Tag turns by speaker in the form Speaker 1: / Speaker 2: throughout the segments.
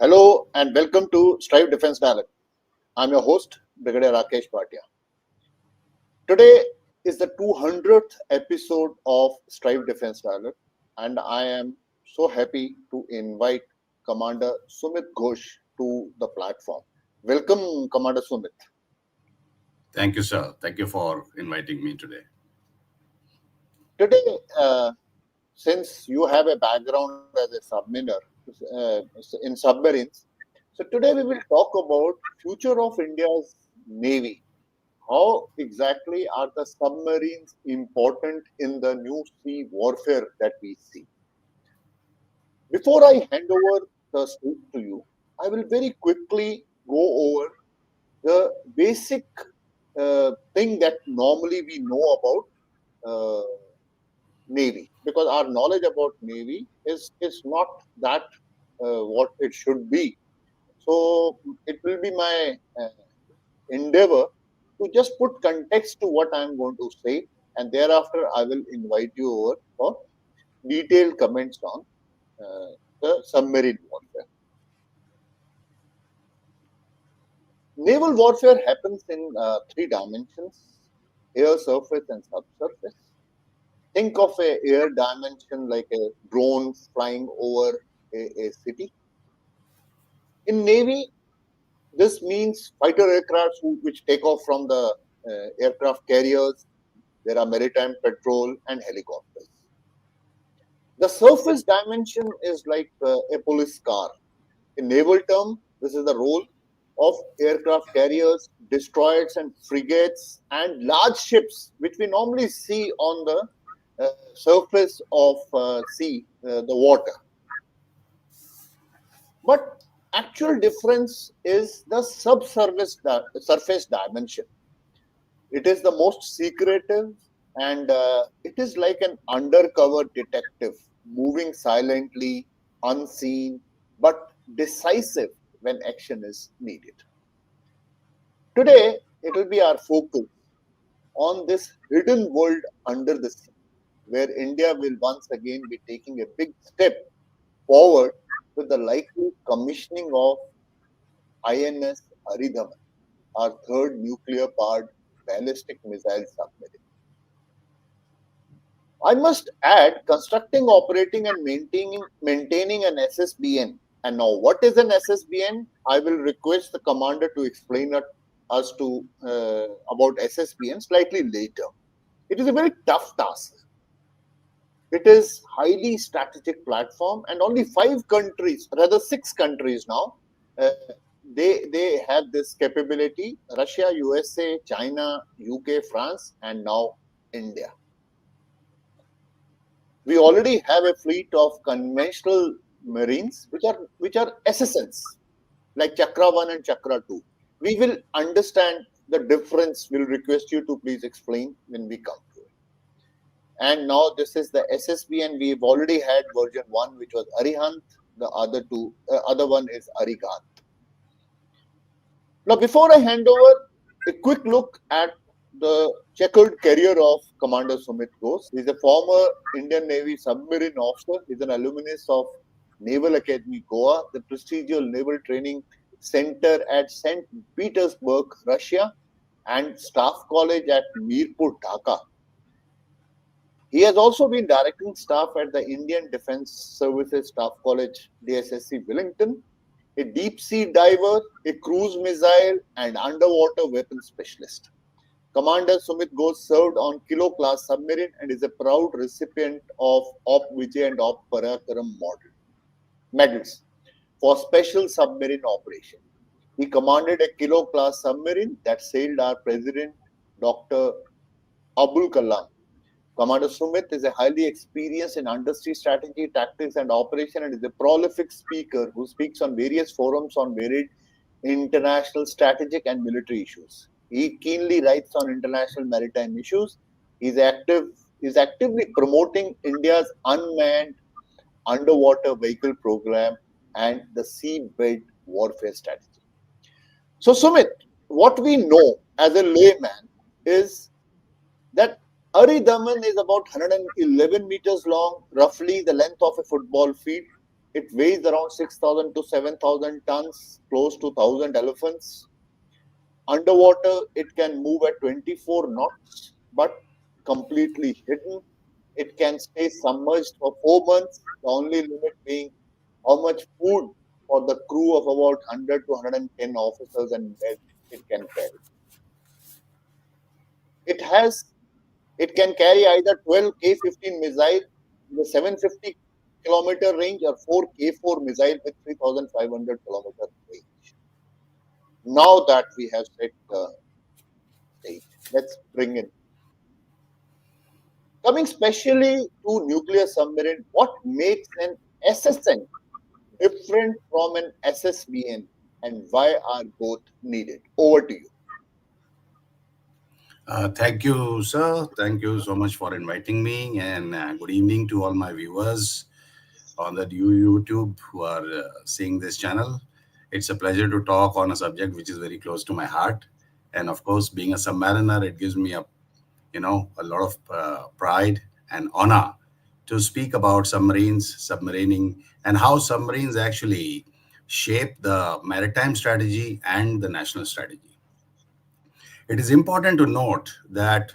Speaker 1: Hello and welcome to Strive Defense Dialogue. I'm your host, Brigadier Rakesh Bhatia. Today is the 200th episode of Strive Defense Dialogue, and I am so happy to invite Commander Sumit Ghosh to the platform. Welcome, Commander Sumit.
Speaker 2: Thank you, sir. Thank you for inviting me today.
Speaker 1: Today, since you have a background as a submariner uh, in submarines, so today we will talk about future of India's Navy. How exactly are the submarines important in the new sea warfare that we see? Before I hand over the stage to you, I will very quickly go over the basic thing that normally we know about uh, Navy, because our knowledge about Navy is not that what it should be. So it will be my endeavor to just put context to what I am going to say, and thereafter I will invite you over for detailed comments on the submarine warfare. Naval warfare happens in three dimensions: air, surface, and subsurface. Think of a air dimension like a drone flying over a city. In Navy, this means fighter aircraft which take off from the aircraft carriers. There are maritime patrol and helicopters. The surface dimension is like a police car. In naval term, this is the role of aircraft carriers, destroyers and frigates, and large ships, which we normally see on the surface of sea, the water. But actual difference is the subsurface surface dimension. It is the most secretive, and it is like an undercover detective moving silently, unseen, but decisive when action is needed. Today, it will be our focus on this hidden world under the sea, where India will once again be taking a big step forward with the likely commissioning of INS Aridaman, our third nuclear powered ballistic missile submarine. I must add, constructing, operating, and maintaining an SSBN. And now, what is an SSBN? I will request the commander to explain us to about SSBN slightly later. It is a very tough task. It is highly strategic platform, and only 5 countries, rather 6 countries now, uh, they have this capability: Russia, USA, China, UK, France, and now India. We already have a fleet of conventional marines which are SSNs like Chakra 1 and Chakra 2. We will understand the difference. We'll request you to please explain when we come to it. And now this is the SSBN. We've already had version 1, which was Arihant. The other one is Arighat. Now, before I hand over, a quick look at the checkered career of Commander Sumit Ghosh. He's a former Indian Navy submarine officer. He's an alumnus of Naval Academy Goa, the prestigious naval training center at St. Petersburg, Russia, and Staff College at Mirpur, Dhaka. He has also been directing staff at the Indian Defence Services Staff College, DSSC, Wellington, a deep sea diver, a cruise missile, and underwater weapons specialist. Commander Sumit Ghosh served on Kilo class submarine and is a proud recipient of Op Vijay and Op Parakaram medals for special submarine operation. He commanded a Kilo class submarine that sailed our President Dr. Abul Kalam. Commander Sumit is a highly experienced in undersea strategy, tactics, and operation, and is a prolific speaker who speaks on various forums on varied international strategic and military issues. He keenly writes on international maritime issues. He is actively promoting India's unmanned underwater vehicle program and the seabed warfare strategy. So, Sumit, what we know as a layman is that Aridhaman is about 111 meters long, roughly the length of a football field. It weighs around 6,000 to 7,000 tons, close to 1,000 elephants. Underwater, it can move at 24 knots, but completely hidden. It can stay submerged for 4 months, the only limit being how much food for the crew of about 100 to 110 officers and men it can carry. It has it can carry either 12 K-15 missile with a 750-kilometer range or 4 K-4 missile with 3,500-kilometer range. Now that we have set the stage, let's bring in. Coming specially to nuclear submarine, what makes an SSN different from an SSBN and why are both needed? Over to you.
Speaker 2: Thank you, sir. Thank you so much for inviting me, and good evening to all my viewers on the YouTube who are seeing this channel. It's a pleasure to talk on a subject which is very close to my heart, and of course, being a submariner, it gives me a lot of pride and honor to speak about submarines, submarining, and how submarines actually shape the maritime strategy and the national strategy. It is important to note that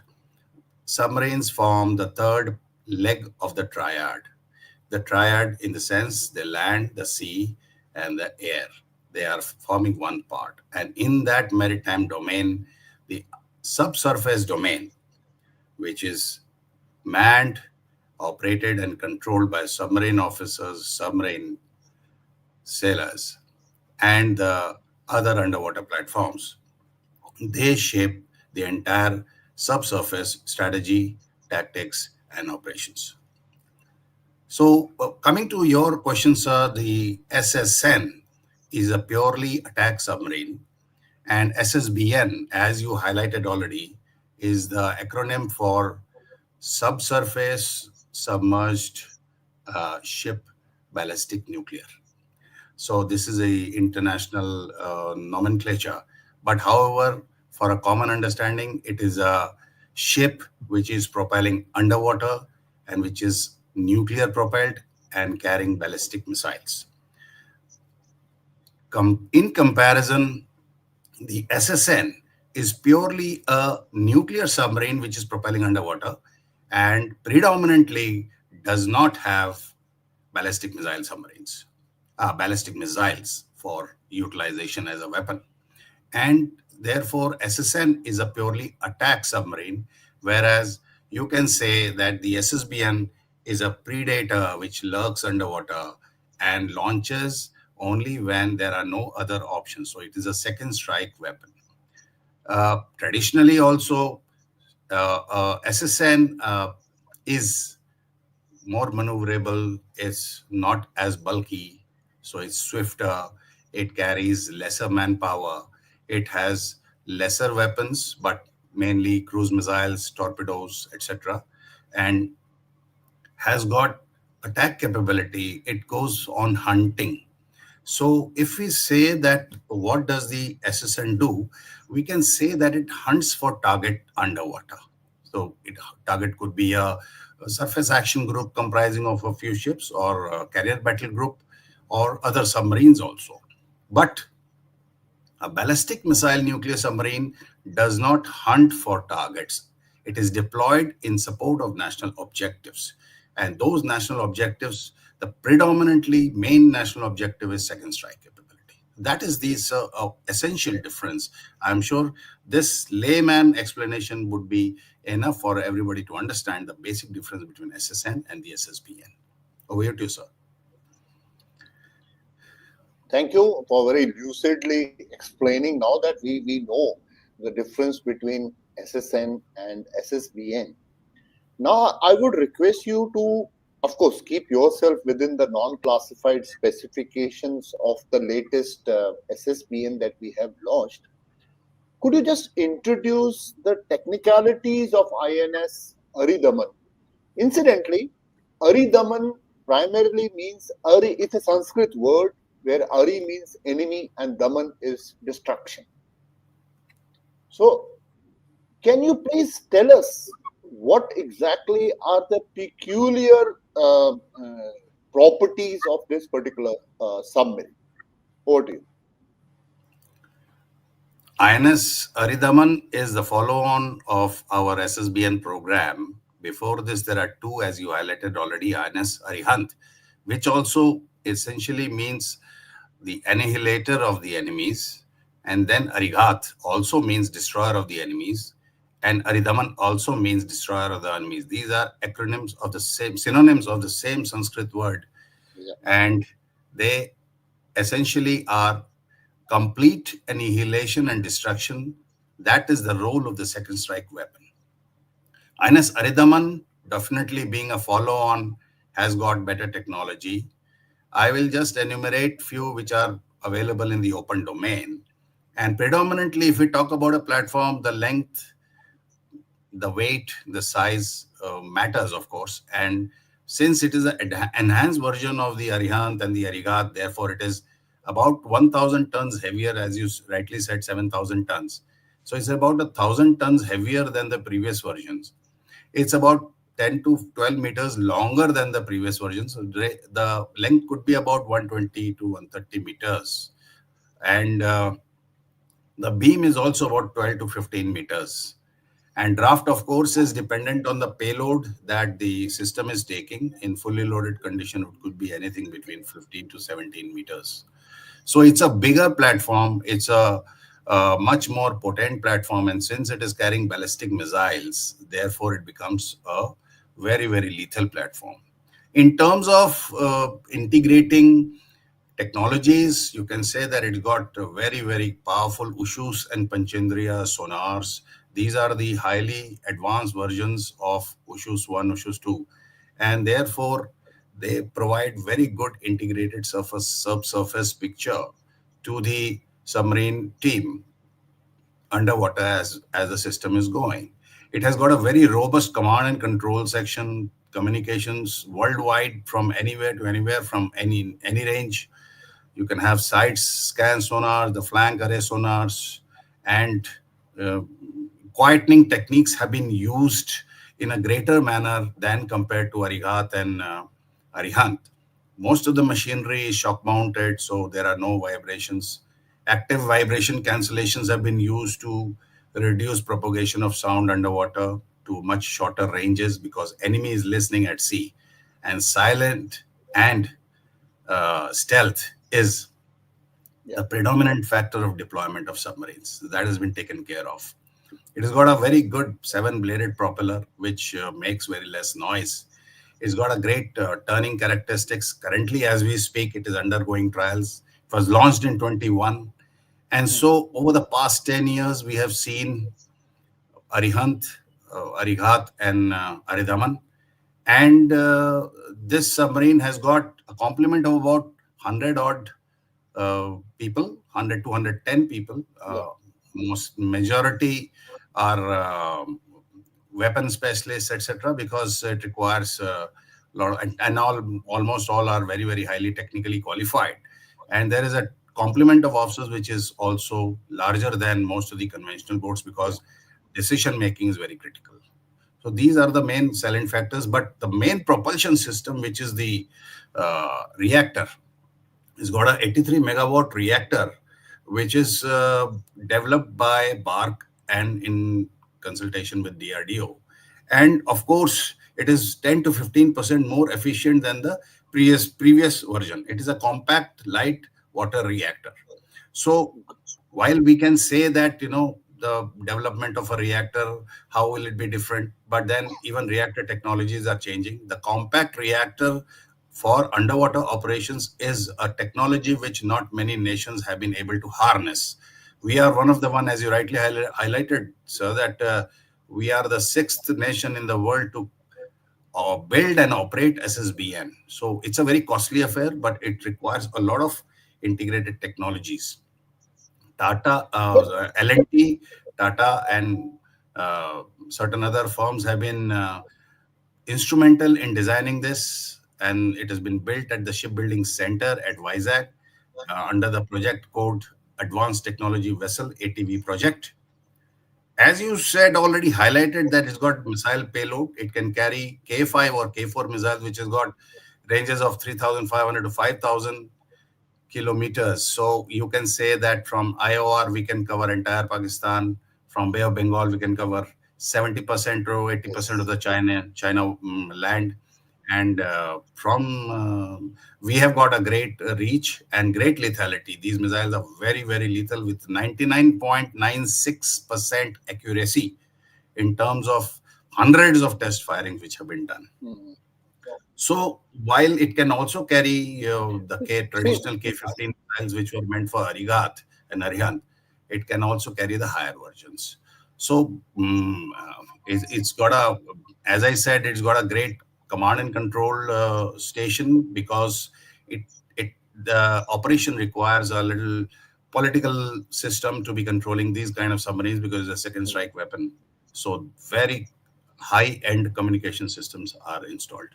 Speaker 2: submarines form the third leg of the triad. The triad, in the sense, the land, the sea, and the air. They are forming one part. And in that maritime domain, the subsurface domain, which is manned, operated, and controlled by submarine officers, submarine sailors, and the other underwater platforms, they shape the entire subsurface strategy, tactics, and operations. So, coming to your question, sir, the SSN is a purely attack submarine, and SSBN, as you highlighted already, is the acronym for subsurface submerged ship ballistic nuclear. So this is a international nomenclature. But however, for a common understanding, it is a ship which is propelling underwater and which is nuclear propelled and carrying ballistic missiles. In comparison, the SSN is purely a nuclear submarine which is propelling underwater and predominantly does not have ballistic missile submarines, ballistic missiles for utilization as a weapon. And therefore, SSN is a purely attack submarine, whereas you can say that the SSBN is a predator which lurks underwater and launches only when there are no other options. So it is a second strike weapon. Traditionally, also, SSN is more maneuverable, it's not as bulky, so it's swifter, it carries lesser manpower, it has lesser weapons, but mainly cruise missiles, torpedoes, etc., and has got attack capability. It goes on hunting. So if we say that what does the SSN do, we can say that it hunts for target underwater. So target could be a surface action group comprising of a few ships or a carrier battle group or other submarines also. But a ballistic missile nuclear submarine does not hunt for targets. It is deployed in support of national objectives. And those national objectives, the predominantly main national objective is second strike capability. That is the essential difference. I'm sure this layman explanation would be enough for everybody to understand the basic difference between SSN and the SSBN. Over to you, sir.
Speaker 1: Thank you for very lucidly explaining now that we know the difference between SSN and SSBN. Now, I would request you to, of course, keep yourself within the non-classified specifications of the latest SSBN that we have launched. Could you just introduce the technicalities of INS Aridaman? Incidentally, Aridhaman primarily means it's a Sanskrit word where Ari means enemy and Daman is destruction. So, can you please tell us what exactly are the peculiar properties of this particular submarine. Over to you.
Speaker 2: INS Aridaman is the follow-on of our SSBN program. Before this, there are two, as you highlighted already, INS Arihant, which also essentially means the annihilator of the enemies. And then Arighat also means destroyer of the enemies. And Aridhaman also means destroyer of the enemies. These are acronyms of the same, synonyms of the same Sanskrit word.
Speaker 1: Yeah.
Speaker 2: And they essentially are complete annihilation and destruction. That is the role of the second strike weapon. INS Aridaman, definitely being a follow-on, has got better technology. I will just enumerate few which are available in the open domain. And predominantly, if we talk about a platform, the length, the weight, the size matters, of course. And since it is an enhanced version of the Arihant and the Arighat, therefore it is about 1,000 tons heavier, as you rightly said, 7,000 tons. So it's about 1,000 tons heavier than the previous versions. It's about 10 to 12 meters longer than the previous version. So the length could be about 120 to 130 meters. And the beam is also about 12 to 15 meters. And draft, of course, is dependent on the payload that the system is taking. In fully loaded condition, it could be anything between 15 to 17 meters. So it's a bigger platform. It's a much more potent platform. And since it is carrying ballistic missiles, therefore it becomes a very, very lethal platform. In terms of integrating technologies, you can say that it got very, very powerful Ushus and Panchendriya sonars. These are the highly advanced versions of Ushus 1, Ushus 2. And therefore, they provide very good integrated subsurface picture to the submarine team underwater as the system is going. It has got a very robust command and control section, communications worldwide from anywhere to anywhere, from any range. You can have side scan sonars, the flank array sonars, and uh, quietening techniques have been used in a greater manner than compared to Arighat and Arihant. Most of the machinery is shock mounted, so there are no vibrations. Active vibration cancellations have been used to reduce propagation of sound underwater to much shorter ranges because enemy is listening at sea. And silent and stealth is
Speaker 1: Yeah.
Speaker 2: the predominant factor of deployment of submarines. That has been taken care of. It has got a very good seven-bladed propeller, which makes very less noise. It's got a great turning characteristics. Currently, as we speak, it is undergoing trials. It was launched in 21. And
Speaker 1: Hmm.
Speaker 2: so over the past 10 years, we have seen Arihant, Arighat, and Aridhaman. And this submarine has got a complement of about 100 odd people, 100 to 110 people.
Speaker 1: Yeah.
Speaker 2: Most majority are weapon specialists, etc., because it requires a lot of, and almost all are very, very highly technically qualified. And there is a complement of officers which is also larger than most of the conventional boats
Speaker 1: Yeah.
Speaker 2: because decision making is very critical. So these are the main silent factors, but the main propulsion system, which is the reactor, it's got a 83 megawatt reactor, which is developed by Bark and in consultation with DRDO. And of course, it is 10 to 15% more efficient than the previous version. It is a compact light water reactor. So while we can say that, the development of a reactor, how will it be different? But then even reactor technologies are changing. The compact reactor for underwater operations is a technology which not many nations have been able to harness. We are one of the one, as you rightly highlighted, sir, that we are the sixth nation in the world to build and operate SSBN. So it's a very costly affair, but it requires a lot of integrated technologies. Tata,
Speaker 1: But
Speaker 2: L&T, Tata, and certain other firms have been instrumental in designing this, and it has been built at the Shipbuilding Center at Vizag under the project code Advanced Technology Vessel ATV project. As you said, already highlighted that it's got missile payload. It can carry K5 or K4 missiles, which has got ranges of 3,500 to 5,000 kilometers. So you can say that from IOR we can cover entire Pakistan. From Bay of Bengal we can cover 70% to 80% of
Speaker 1: Yes.
Speaker 2: the China land. And from we have got a great reach and great lethality. These missiles are very, very lethal with 99.96% accuracy in terms of hundreds of test firings which have been done.
Speaker 1: Mm.
Speaker 2: So while it can also carry the
Speaker 1: See,
Speaker 2: traditional K-15 missiles which were meant for Arighat and Arihant, it can also carry the higher versions. So it's got a, as I said, it's got a great command and control station, because it it the operation requires a little political system to be controlling these kind of submarines, because it's a second strike weapon. So very high end communication systems are installed.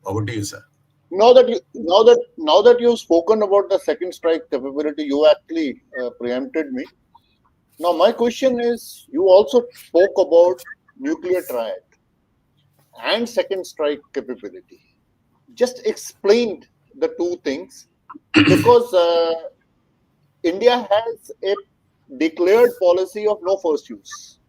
Speaker 2: Over to you, sir.
Speaker 1: now that you've spoken about the second strike capability, you actually preempted me. Now, my question is: you also spoke about nuclear triad and second strike capability. Just explain the two things, because India has a declared policy of no first use.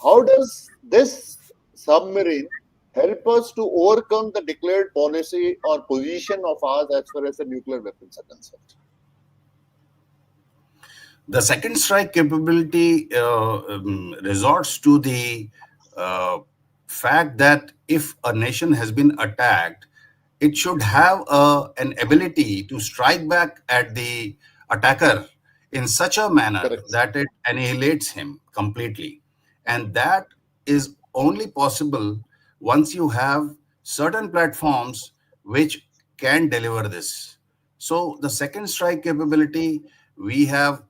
Speaker 1: How does this submarine help us to overcome the declared policy or position of ours as far as the nuclear weapons are concerned?
Speaker 2: The second strike capability resorts to the uh, fact that if a nation has been attacked, it should have an ability to strike back at the attacker in such a manner
Speaker 1: Correct.
Speaker 2: that it annihilates him completely. And that is only possible once you have certain platforms which can deliver this. So the second strike capability we have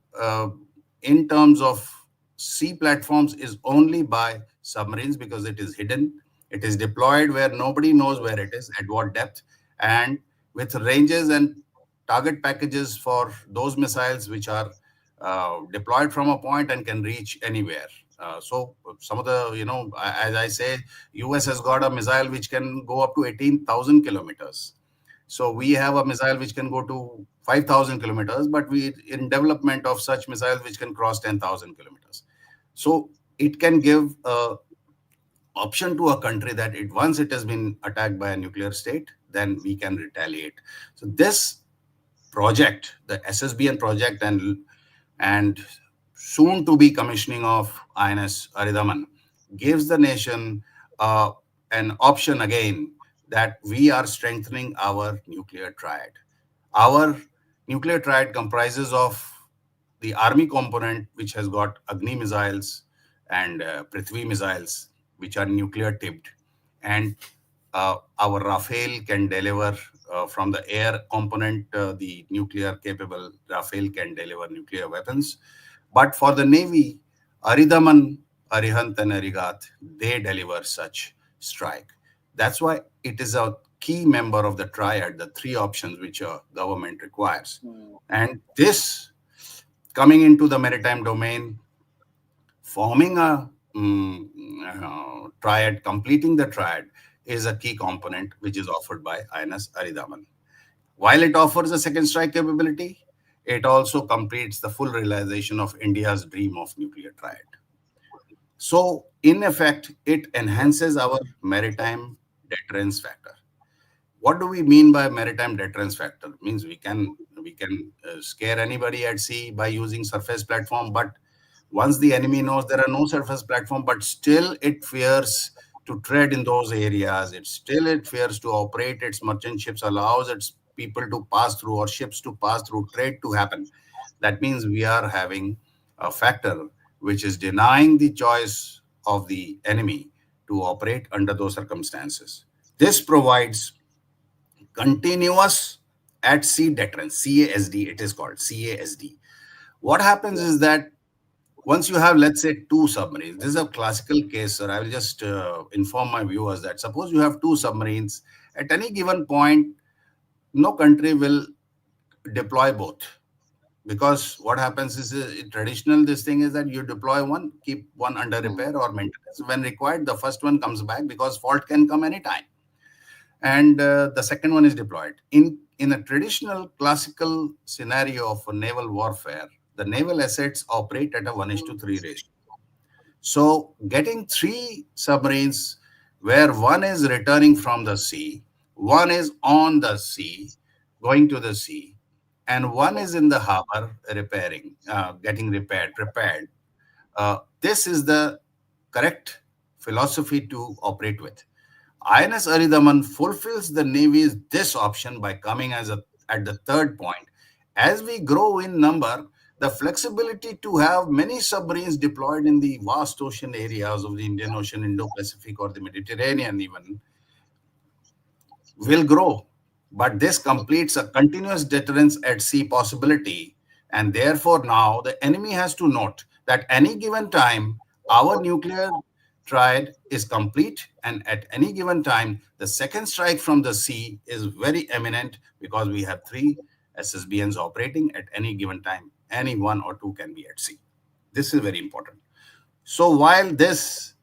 Speaker 2: in terms of sea platforms is only by submarines, because it is hidden. It is deployed where nobody knows where it is, at what depth, and with ranges and target packages for those missiles which are deployed from a point and can reach anywhere. So some of the, as I say, US has got a missile which can go up to 18,000 kilometers. So we have a missile which can go to 5,000 kilometers, but we in development of such missiles which can cross 10,000 kilometers. So it can give a option to a country that it once it has been attacked by a nuclear state, then we can retaliate. So this project, the SSBN project, and soon to be commissioning of INS Aridaman, gives the nation an option again that we are strengthening our nuclear triad. Our nuclear triad comprises of the army component, which has got Agni missiles and Prithvi missiles, which are nuclear tipped, and our Rafale can deliver from the air component, the nuclear capable Rafale can deliver nuclear weapons. But for the Navy, Aridhaman, Arihant, and Arighat, they deliver such strike. That's why it is a key member of the triad, the three options which a government requires.
Speaker 1: Hmm.
Speaker 2: And this, coming into the maritime domain, forming a triad, completing the triad, is a key component which is offered by INS Aridaman. While it offers a second strike capability, it also completes the full realization of India's dream of nuclear triad. So, in effect, it enhances our maritime deterrence factor. What do we mean by maritime deterrence factor? It means we can scare anybody at sea by using surface platform, but once the enemy knows there are no surface platform, but still it fears to tread in those areas, it fears to operate its merchant ships, allows its people to pass through or ships to pass through, trade to happen. That means we are having a factor which is denying the choice of the enemy to operate under those circumstances. This provides continuous at sea deterrence, CASD, it is called CASD. What happens
Speaker 1: Yeah.
Speaker 2: is that once you have, let's say, two submarines, this is a classical case, sir. I will just inform my viewers that suppose you have two submarines at any given point, no country will deploy both, because what happens is traditional this thing is that you deploy one, keep one under
Speaker 1: Hmm.
Speaker 2: repair or maintenance. When required, the first one comes back, because fault can come anytime. and the second one is deployed. In a traditional classical scenario of a naval warfare, the naval assets operate at a 1:3 ratio. So getting three submarines where one is returning from the sea, one is on the sea, going to the sea, and one is in the harbor repairing, getting repaired, prepared. This is the correct philosophy to operate with. INS Aridaman fulfills the Navy's this option by coming at the third point. As we grow in number, the flexibility to have many submarines deployed in the vast ocean areas of the Indian Ocean, Indo-Pacific, or the Mediterranean even will grow. But this completes a continuous deterrence at sea possibility. And therefore, now the enemy has to note that any given time, our nuclear triad is complete. And at any given time, the second strike from the sea is very imminent because we have three SSBNs operating at any given time. Any one or two can be at sea. This is very important. So while this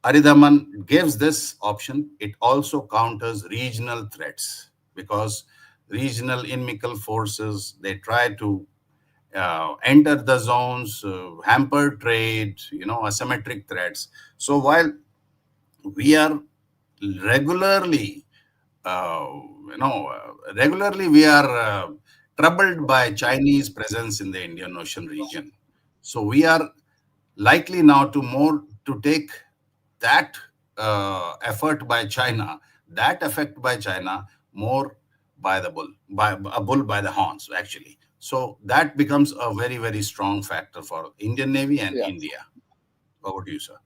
Speaker 2: Aridhaman gives this option, it also counters regional threats because regional inimical forces, they try to enter the zones, hamper trade, asymmetric threats. So while we are regularly, uh, regularly we are troubled by Chinese presence in the Indian Ocean region. So we are likely now to take that effort by China, that effect by China, more by the bull, by a bull by the horns, actually. So that becomes a very, very strong factor for Indian Navy and
Speaker 1: Yeah.
Speaker 2: India. Over to you, sir.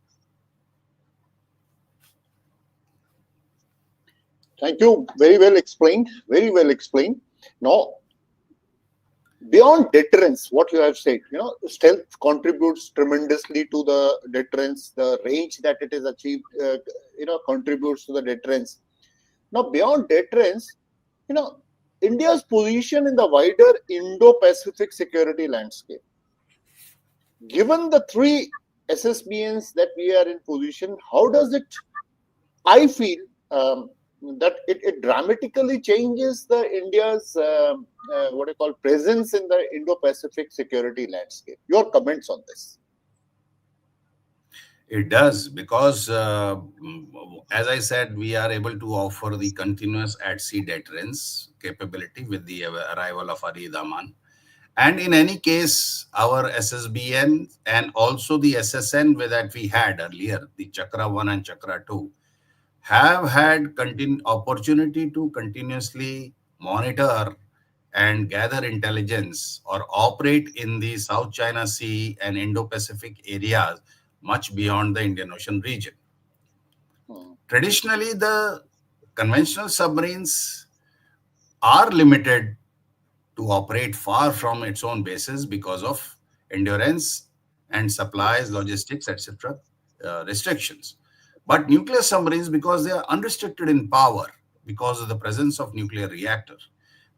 Speaker 1: Thank you. Very well explained. Very well explained. Now, beyond deterrence, what you have said, stealth contributes tremendously to the deterrence. The range that it is achieved, contributes to the deterrence. Now, beyond deterrence, you know, India's position in the wider Indo-Pacific security landscape. Given the three SSBNs that we are in position, how does it? I feel that it dramatically changes the India's what I call presence in the Indo-Pacific security landscape. Your comments on this?
Speaker 2: It does because, as I said, we are able to offer the continuous at-sea deterrence capability with the arrival of Aridhaman. And in any case, our SSBN and also the SSN that we had earlier, the Chakra 1 and Chakra 2, have had opportunity to continuously monitor and gather intelligence or operate in the South China Sea and Indo-Pacific areas much beyond the Indian Ocean region. Traditionally, the conventional submarines are limited to operate far from its own bases because of endurance and supplies, logistics, etc. Restrictions. But nuclear submarines, because they are unrestricted in power because of the presence of nuclear reactor,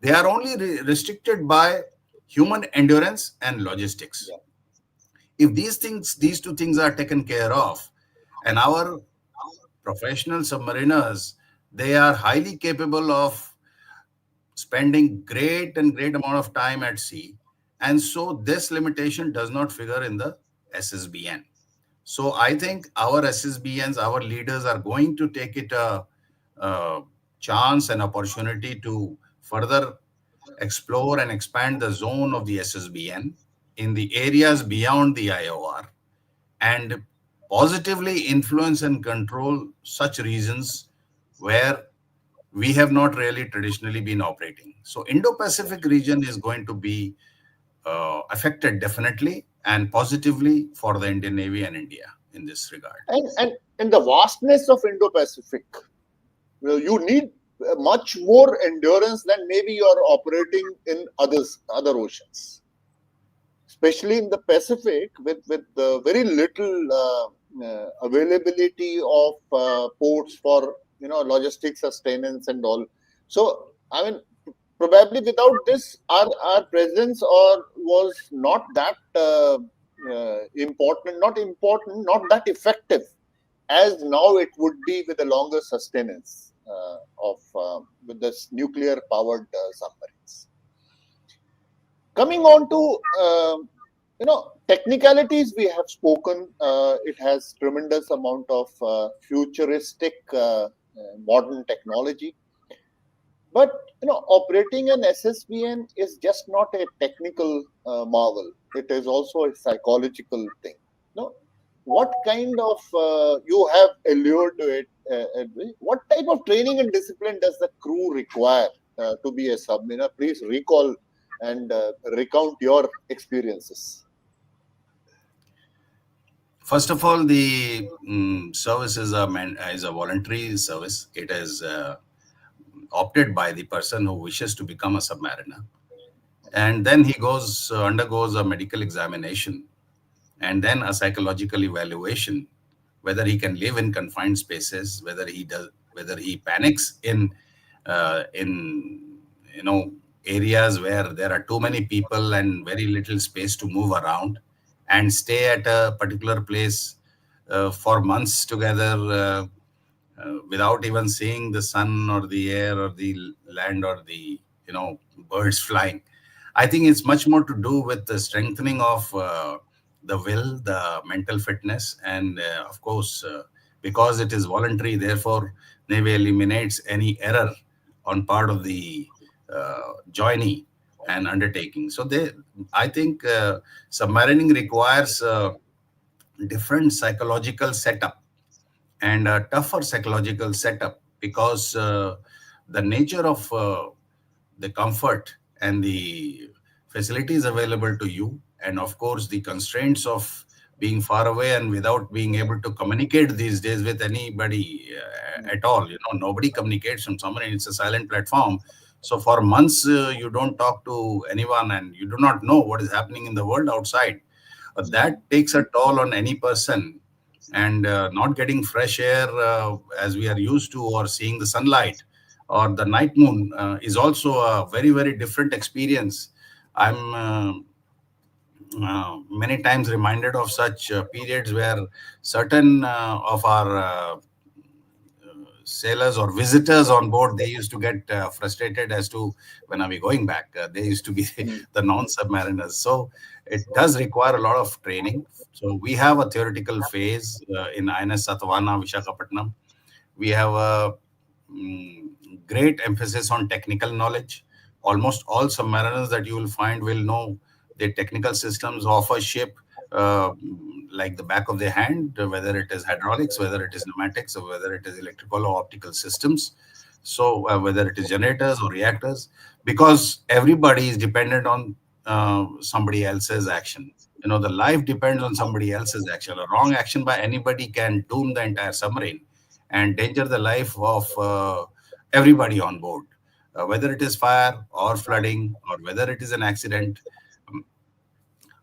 Speaker 2: they are only restricted by human endurance and logistics.
Speaker 1: Yeah.
Speaker 2: If these two things are taken care of, and our professional submariners, they are highly capable of spending great amount of time at sea, and so this limitation does not figure in the SSBN. So I think our SSBNs, our leaders, are going to take it a chance and opportunity to further explore and expand the zone of the SSBN in the areas beyond the IOR and positively influence and control such regions where we have not really traditionally been operating. So Indo-Pacific region is going to be affected definitely and positively for the Indian Navy and India in this regard.
Speaker 1: And the vastness of Indo-Pacific, you need much more endurance than maybe you are operating in other oceans, especially in the Pacific with very little availability of ports for logistics sustenance and all. So I mean, probably without this, our presence was not that important, not that effective as now it would be with a longer sustenance. with this nuclear powered submarines. Coming on to technicalities, we have spoken. It has tremendous amount of futuristic modern technology, but operating an SSBN is just not a technical marvel. It is also a psychological thing. What kind of you have allured to it? What type of training and discipline does the crew require to be a submariner? Please recall and recount your experiences.
Speaker 2: First of all, the service is a voluntary service. It is opted by the person who wishes to become a submariner, and then he undergoes a medical examination, and then a psychological evaluation, whether he can live in confined spaces, whether he panics in areas where there are too many people and very little space to move around, and stay at a particular place for months together without even seeing the sun or the air or the land or the birds flying. I think it's much more to do with the strengthening of the will, the mental fitness, and of course, because it is voluntary, therefore Navy eliminates any error on part of the journey and undertaking. So I think submarining requires different psychological setup and a tougher psychological setup, because the nature of the comfort and the facilities available to you, and of course the constraints of being far away and without being able to communicate these days with anybody at all. Nobody communicates from somewhere. It's a silent platform. So for months you don't talk to anyone, and you do not know what is happening in the world outside. That takes a toll on any person. And not getting fresh air as we are used to, or seeing the sunlight or the night moon is also a very, very different experience. I'm many times reminded of such periods where certain of our sailors or visitors on board, they used to get frustrated as to when are we going back. They used to be the non-submariners. So it does require a lot of training. So we have a theoretical phase in INS Satavana, Vishakhapatnam. We have a great emphasis on technical knowledge. Almost all submariners that you will find will know the technical systems of a ship like the back of their hand, whether it is hydraulics, whether it is pneumatics, or whether it is electrical or optical systems. So whether it is generators or reactors, because everybody is dependent on somebody else's action. The life depends on somebody else's action. A wrong action by anybody can doom the entire submarine and endanger the life of everybody on board, whether it is fire or flooding or whether it is an accident.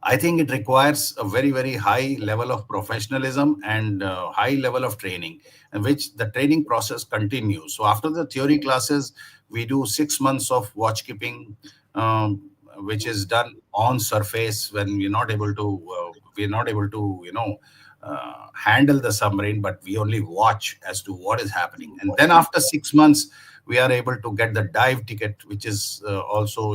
Speaker 2: I think it requires a very, very high level of professionalism and high level of training, in which the training process continues. So after the theory classes, we do 6 months of watchkeeping, which is done on surface when we're not able to handle the submarine, but we only watch as to what is happening. And then after 6 months, we are able to get the dive ticket, which is also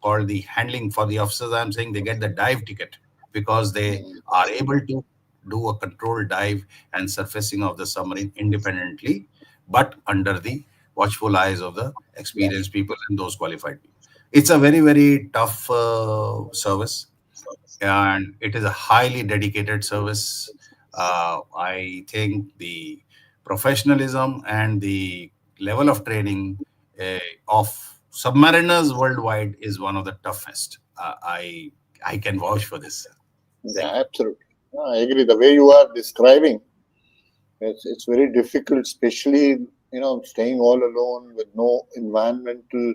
Speaker 2: called the handling for the officers. I'm saying they get the dive ticket because they are able to do a controlled dive and surfacing of the submarine independently, but under the watchful eyes of the experienced people and those qualified people. It's a very, very tough service, and it is a highly dedicated service. I think the professionalism and the level of training of submariners worldwide is one of the toughest. I can vouch for this.
Speaker 1: Yeah, absolutely. I agree. The way you are describing, it's very difficult, especially staying all alone with no environmental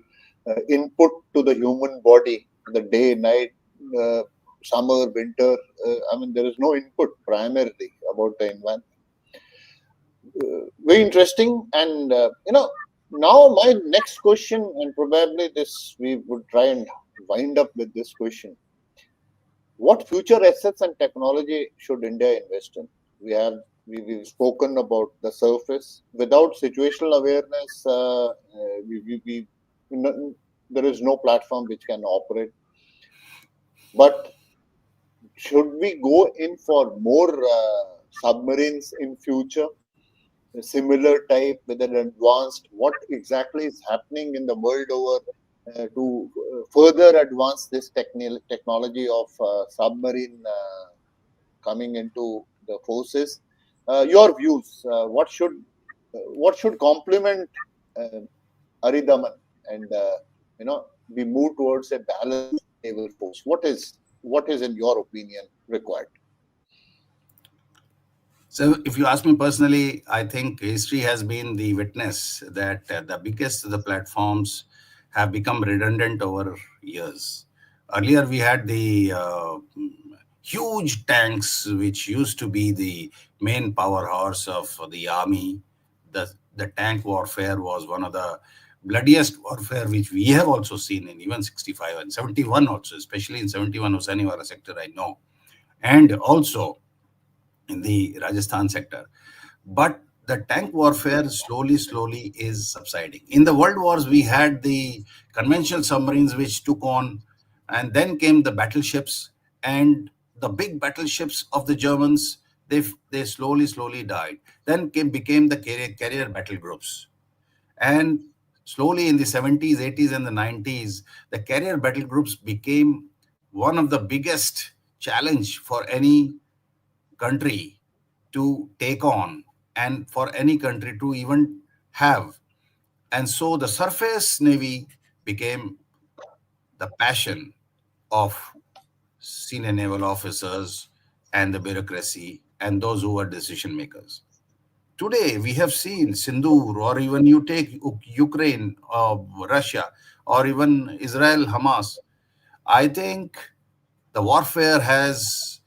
Speaker 1: input to the human body, the day, night, summer, winter. There is no input primarily about the environment. Very interesting. And now my next question, and probably this we would try and wind up with this question: what future assets and technology should India invest in? We have we've spoken about the surface. Without situational awareness, you know, there is no platform which can operate. But should we go in for more submarines in future, a similar type with an advanced? What exactly is happening in the world over to further advance this technology of submarine coming into the forces? Your views. What should complement uh, Aridaman and we move towards a balanced naval force? What is in your opinion required?
Speaker 2: So, if you ask me personally, I think history has been the witness that the biggest of the platforms have become redundant over years. Earlier, we had the huge tanks, which used to be the main powerhouse of the army. The tank warfare was one of the bloodiest warfare which we have also seen in even 65 and 71 also, especially in 71 Hosaniwara sector, I know. And also in the Rajasthan sector. But the tank warfare slowly is subsiding. In the world wars, we had the conventional submarines which took on, and then came the battleships, and the big battleships of the Germans, they slowly died. Then became the carrier battle groups. And slowly in the 70s, 80s, and the 90s, the carrier battle groups became one of the biggest challenge for any country to take on and for any country to even have. And so the surface navy became the passion of senior naval officers and the bureaucracy and those who were decision makers. Today, we have seen Sindoor, or even you take Ukraine, Russia, or even Israel, Hamas. I think the warfare has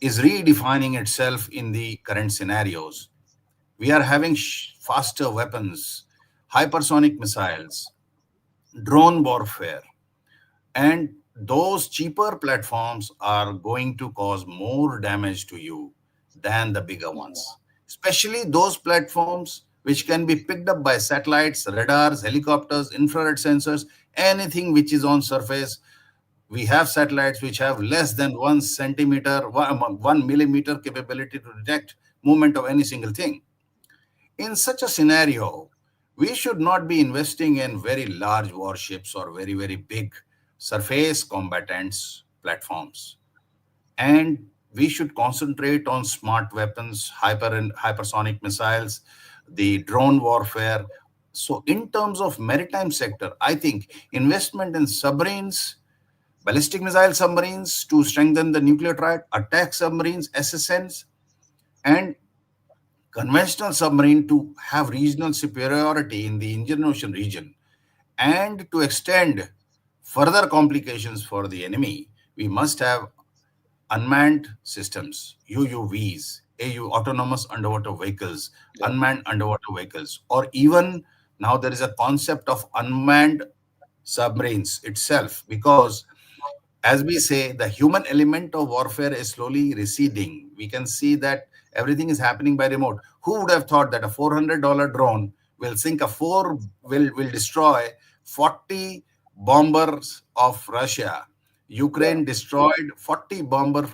Speaker 2: is redefining itself in the current scenarios. We are having faster weapons, hypersonic missiles, drone warfare, and those cheaper platforms are going to cause more damage to you than the bigger ones, especially those platforms which can be picked up by satellites, radars, helicopters, infrared sensors, anything which is on surface. We have satellites which have less than 1 centimeter, 1 millimeter capability to detect movement of any single thing. In such a scenario, we should not be investing in very large warships or very big surface combatants platforms. And we should concentrate on smart weapons, hyper and hypersonic missiles, the drone warfare. So, in terms of maritime sector, I think investment in submarines, ballistic missile submarines to strengthen the nuclear triad, attack submarines, SSNs, and conventional submarine to have regional superiority in the Indian Ocean region, and to extend further complications for the enemy, we must have unmanned systems, UUVs, AU, autonomous underwater vehicles,
Speaker 1: Yeah.
Speaker 2: unmanned underwater vehicles, or even now there is a concept of unmanned submarines itself, because as we say, the human element of warfare is slowly receding. We can see that everything is happening by remote. Who would have thought that a $400 drone will sink a four will destroy 40 bombers of Russia?
Speaker 1: Yeah.
Speaker 2: Ukraine destroyed 40 bomber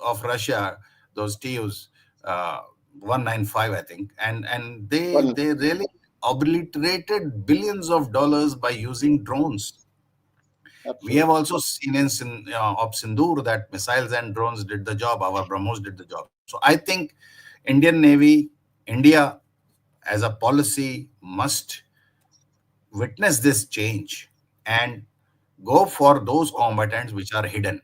Speaker 2: of Russia, those TUs, 195, I think, and
Speaker 1: Well,
Speaker 2: they really obliterated billions of dollars by using drones. We have
Speaker 1: absolutely.
Speaker 2: also seen in of Sindoor that missiles and drones did the job. Our BrahMos did the job. So I think Indian Navy, India as a policy must witness this change and go for those combatants which are hidden.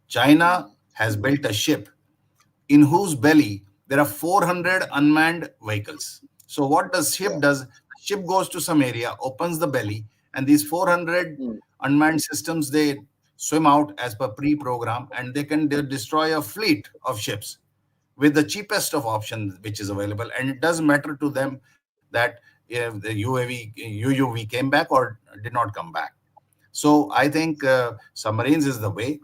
Speaker 2: China
Speaker 1: Mm.
Speaker 2: has built a ship in whose belly there are 400 unmanned vehicles. So what does ship
Speaker 1: Yeah.
Speaker 2: does? Ship goes to some area, opens the belly, and these 400
Speaker 1: Mm.
Speaker 2: unmanned systems, they swim out as per pre-program, and they destroy a fleet of ships with the cheapest of options which is available, and it doesn't matter to them that if the UUV came back or did not come back. So I think submarines is the way.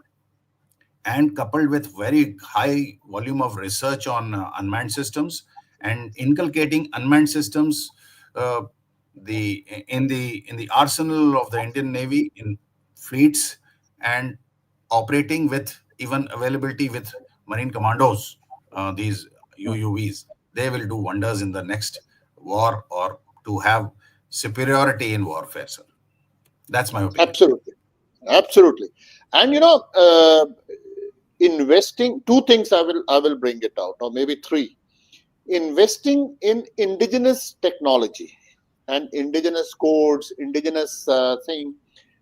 Speaker 2: and coupled with very high volume of research on unmanned systems and inculcating unmanned systems, uh, in the arsenal of the Indian Navy in fleets, and operating with even availability with marine commandos, these UUVs, they will do wonders in the next war, or to have superiority in warfare, sir. That's my opinion.
Speaker 1: Absolutely. Absolutely. And investing, two things I will bring it out, or maybe three. Investing in indigenous technology and indigenous codes, indigenous thing.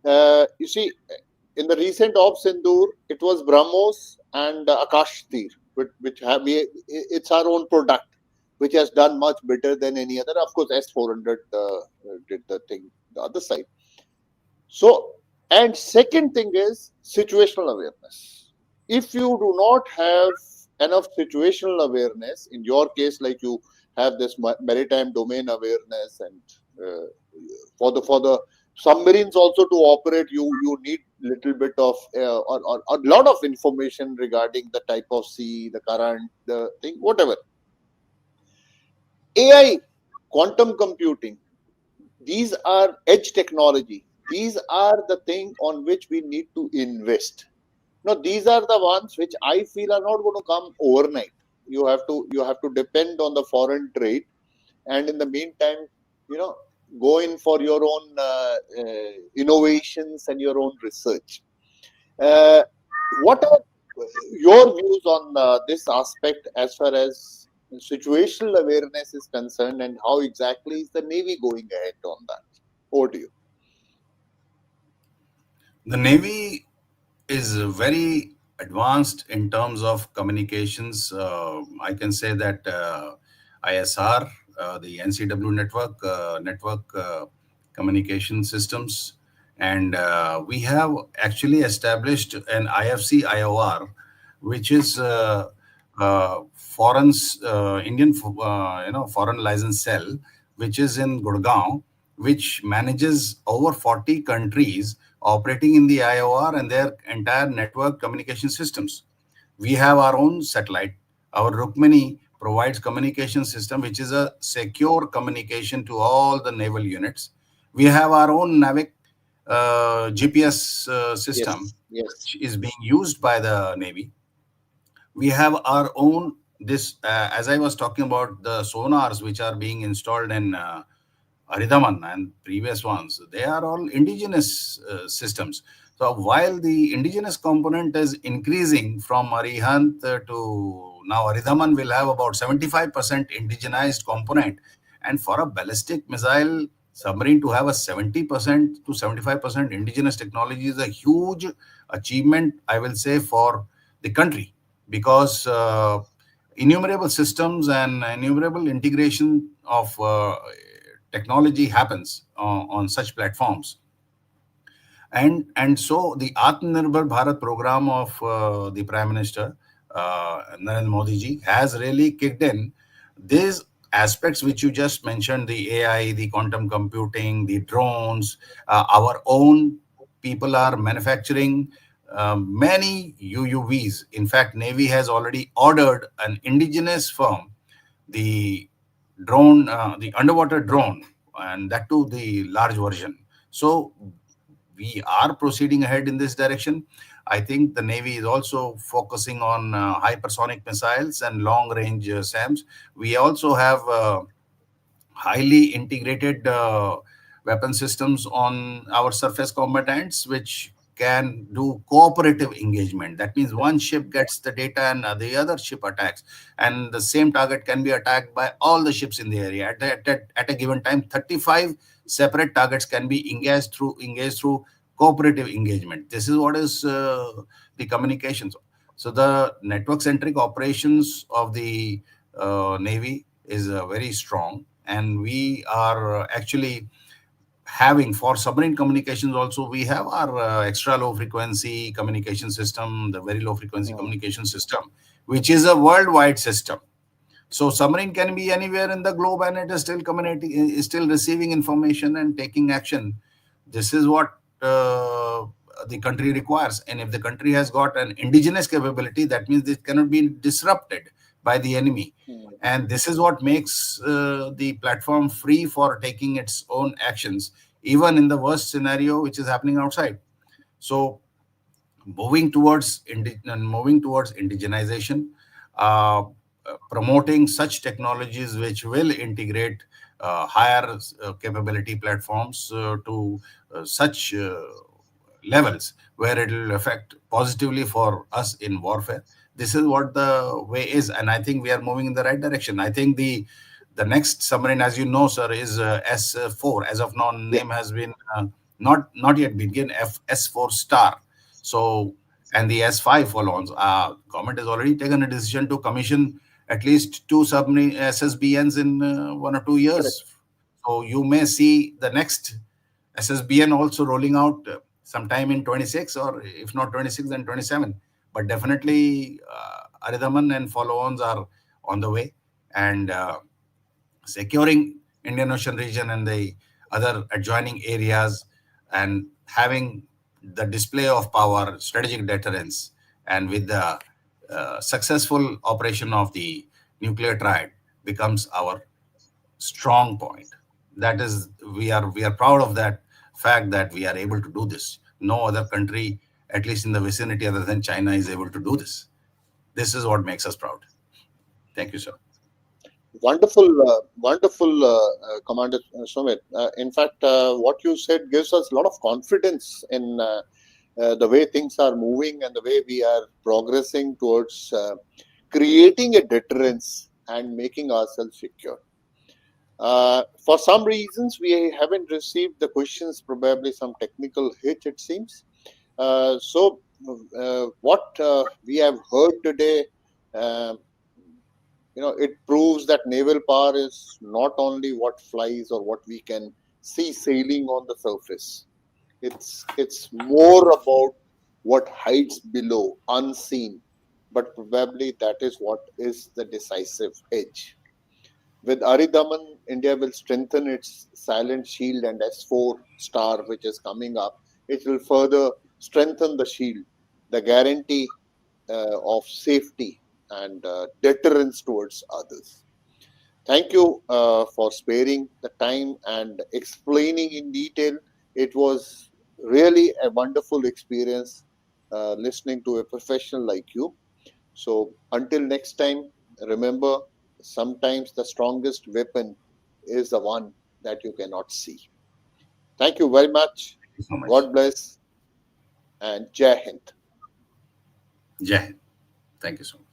Speaker 1: You see, in the recent Op Sindoor, it was BrahMos and Akash Tir, which have it's our own product, which has done much better than any other. Of course, S400 did the thing the other side. So, and second thing is situational awareness. If you do not have enough situational awareness, in your case, like you have this maritime domain awareness, and uh, for the submarines also to operate, you need little bit of or a lot of information regarding the type of sea, the current, the thing, whatever. AI, quantum computing, these are edge technology. These are the thing on which we need to invest. Now, these are the ones which I feel are not going to come overnight. You have to depend on the foreign trade, and in the meantime, you know, go in for your own innovations and your own research. Uh, what are your views on this aspect as far as situational awareness is concerned, and how exactly is the Navy going ahead on that? Over to you.
Speaker 2: The Navy is very advanced in terms of communications. I can say that ISR, the NCW network communication systems, and we have actually established an IFC IOR, which is foreign license cell, which is in Gurgaon, which manages over 40 countries operating in the IOR and their entire network communication systems. We have our own satellite. Our Rukmini provides communication system, which is a secure communication to all the naval units. We have our own NAVIC GPS system,
Speaker 1: Yes, yes,
Speaker 2: which is being used by the Navy. We have our own, this as I was talking about, the sonars which are being installed in Aridhaman and previous ones, they are all indigenous systems. So while the indigenous component is increasing from Arihant to now, Aridhaman will have about 75% indigenized component. And for a ballistic missile submarine to have a 70% to 75% indigenous technology is a huge achievement, I will say, for the country, because innumerable systems and innumerable integration of technology happens on such platforms. And so the Atmanirbhar Bharat program of the Prime Minister Narendra Modi ji has really kicked in these aspects which you just mentioned: the AI, the quantum computing, the drones. Our own people are manufacturing many UUVs. In fact, Navy has already ordered an indigenous firm, the the underwater drone, and that too the large version. So we are proceeding ahead in this direction. I think the Navy is also focusing on hypersonic missiles and long range SAMs. We also have highly integrated weapon systems on our surface combatants, which can do cooperative engagement. That means one ship gets the data and the other ship attacks, and the same target can be attacked by all the ships in the area at a given time. 35 separate targets can be engaged through cooperative engagement. This is what is the communications. So the network centric operations of the Navy is very strong, and we are actually having, for submarine communications also, we have our extra low frequency communication system, the very low frequency
Speaker 1: mm,
Speaker 2: communication system, which is a worldwide system. So submarine can be anywhere in the globe, and it is still communicating, is still receiving information and taking action. This is what the country requires. And if the country has got an indigenous capability, that means it cannot be disrupted by the enemy. And this is what makes the platform free for taking its own actions, even in the worst scenario which is happening outside. So moving towards indigenization, uh, promoting such technologies which will integrate higher capability platforms to such levels where it will affect positively for us in warfare. This is what the way is, and I think we are moving in the right direction. I think the next submarine, as you know, sir, is S4. As of now,
Speaker 1: Yeah,
Speaker 2: name has been not yet begin S4 star. So, and the S5 follow-ons. Government has already taken a decision to commission at least two submarine SSBNs in 1 or 2 years.
Speaker 1: correct.
Speaker 2: So you may see the next SSBN also rolling out sometime in 26, or if not 26, then 27. But definitely, Aridhaman and follow-ons are on the way, and securing Indian Ocean region and the other adjoining areas, and having the display of power, strategic deterrence, and with the successful operation of the nuclear triad becomes our strong point. That is, we are proud of that fact that we are able to do this. No other country, at least in the vicinity other than China, is able to do this. This is what makes us proud. Thank you, sir.
Speaker 1: Wonderful, Commander Sumit. In fact, what you said gives us a lot of confidence in the way things are moving and the way we are progressing towards creating a deterrence and making ourselves secure. For some reasons, we haven't received the questions, probably some technical hitch, it seems. What we have heard today, uh, it proves that naval power is not only what flies or what we can see sailing on the surface. It's more about what hides below, unseen. But probably that is what is the decisive edge. With Aridaman, India will strengthen its silent shield, and S4 star, which is coming up, it will further strengthen the shield, the guarantee of safety and deterrence towards others. Thank you for sparing the time and explaining in detail. It was really a wonderful experience listening to a professional like you. So, until next time, remember sometimes the strongest weapon is the one that you cannot see. Thank you very much.
Speaker 2: Thank you so much.
Speaker 1: God bless and Jai Hind.
Speaker 2: Jai Hind. Thank you so much.